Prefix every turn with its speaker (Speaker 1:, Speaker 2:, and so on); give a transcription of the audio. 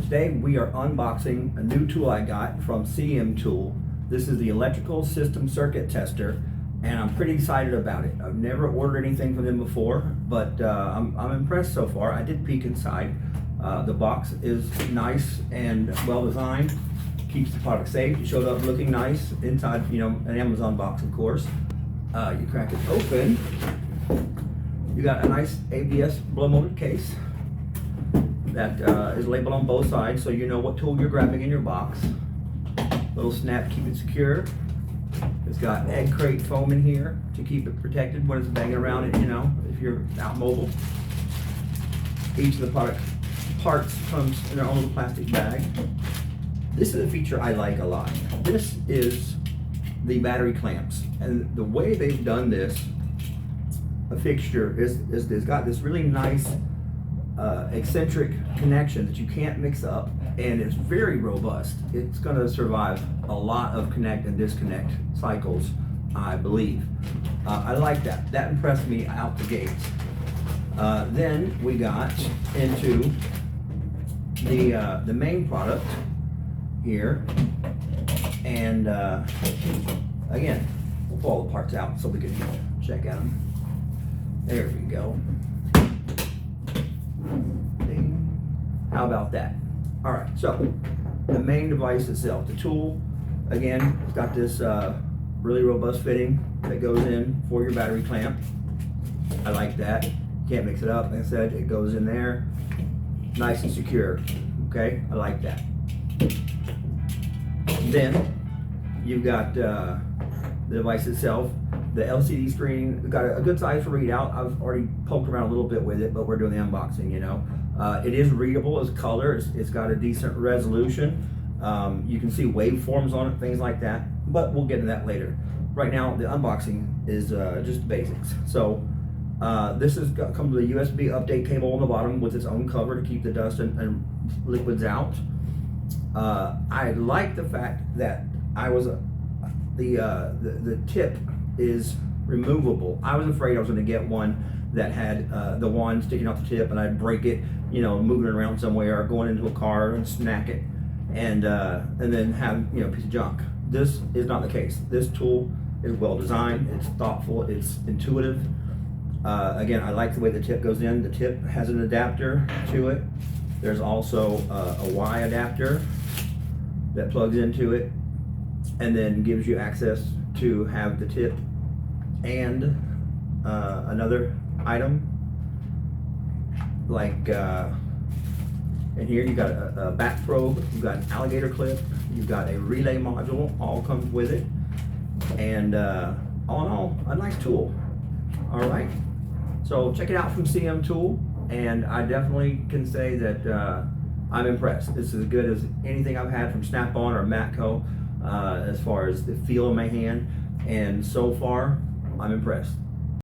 Speaker 1: Today we are unboxing a new tool I got from CMTool. This is the electrical system circuit tester, and I'm pretty excited about it. I've never ordered anything from them before, but I'm impressed so far. I did peek inside. The box is nice and well designed, keeps the product safe. It showed up looking nice inside, an Amazon box, of course. You crack it open. You got a nice ABS blow molded case that is labeled on both sides, so you know what tool you're grabbing in your box. Little snap to keep it secure. It's got egg crate foam in here to keep it protected when it's banging around it, if you're out mobile. Each of the product parts comes in their own little plastic bag. This is a feature I like a lot. This is the battery clamps, and the way they've done this, a fixture is it's got this really nice eccentric connection that you can't mix up, and it's very robust. It's going to survive a lot of connect and disconnect cycles, I believe. I like that. That impressed me out the gate. Then we got into the main product here, and again, we'll pull all the parts out so we can check at them. There we go. How about that? All right, so the main device itself, the tool, again, it's got this really robust fitting that goes in for your battery clamp. I like that. Can't mix it up. Like I said, it goes in there, nice and secure. Okay, I like that. Then you've got the device itself. The LCD screen got a good size for readout. I've already poked around a little bit with it, but we're doing the unboxing, It is readable as color. It's got a decent resolution. You can see waveforms on it, things like that, but we'll get into that later. Right now, the unboxing is just basics. So this comes with a USB update cable on the bottom with its own cover to keep the dust and liquids out. I like the fact that the tip is removable. I was afraid I was going to get one that had the wand sticking off the tip and I'd break it, moving it around somewhere or going into a car and snack it, and then have a piece of junk. This is not the case. This tool is well designed. It's thoughtful. It's intuitive. Again, I like the way the tip goes in. The tip has an adapter to it. There's also a Y adapter that plugs into it and then gives you access to have the tip and another item, like in here you got a back probe, you've got an alligator clip, you've got a relay module, all comes with it, and all in all, a nice tool. All right, so check it out from CMTool, and I definitely can say that I'm impressed. This is as good as anything I've had from Snap-on or Matco as far as the feel of my hand, and so far I'm impressed.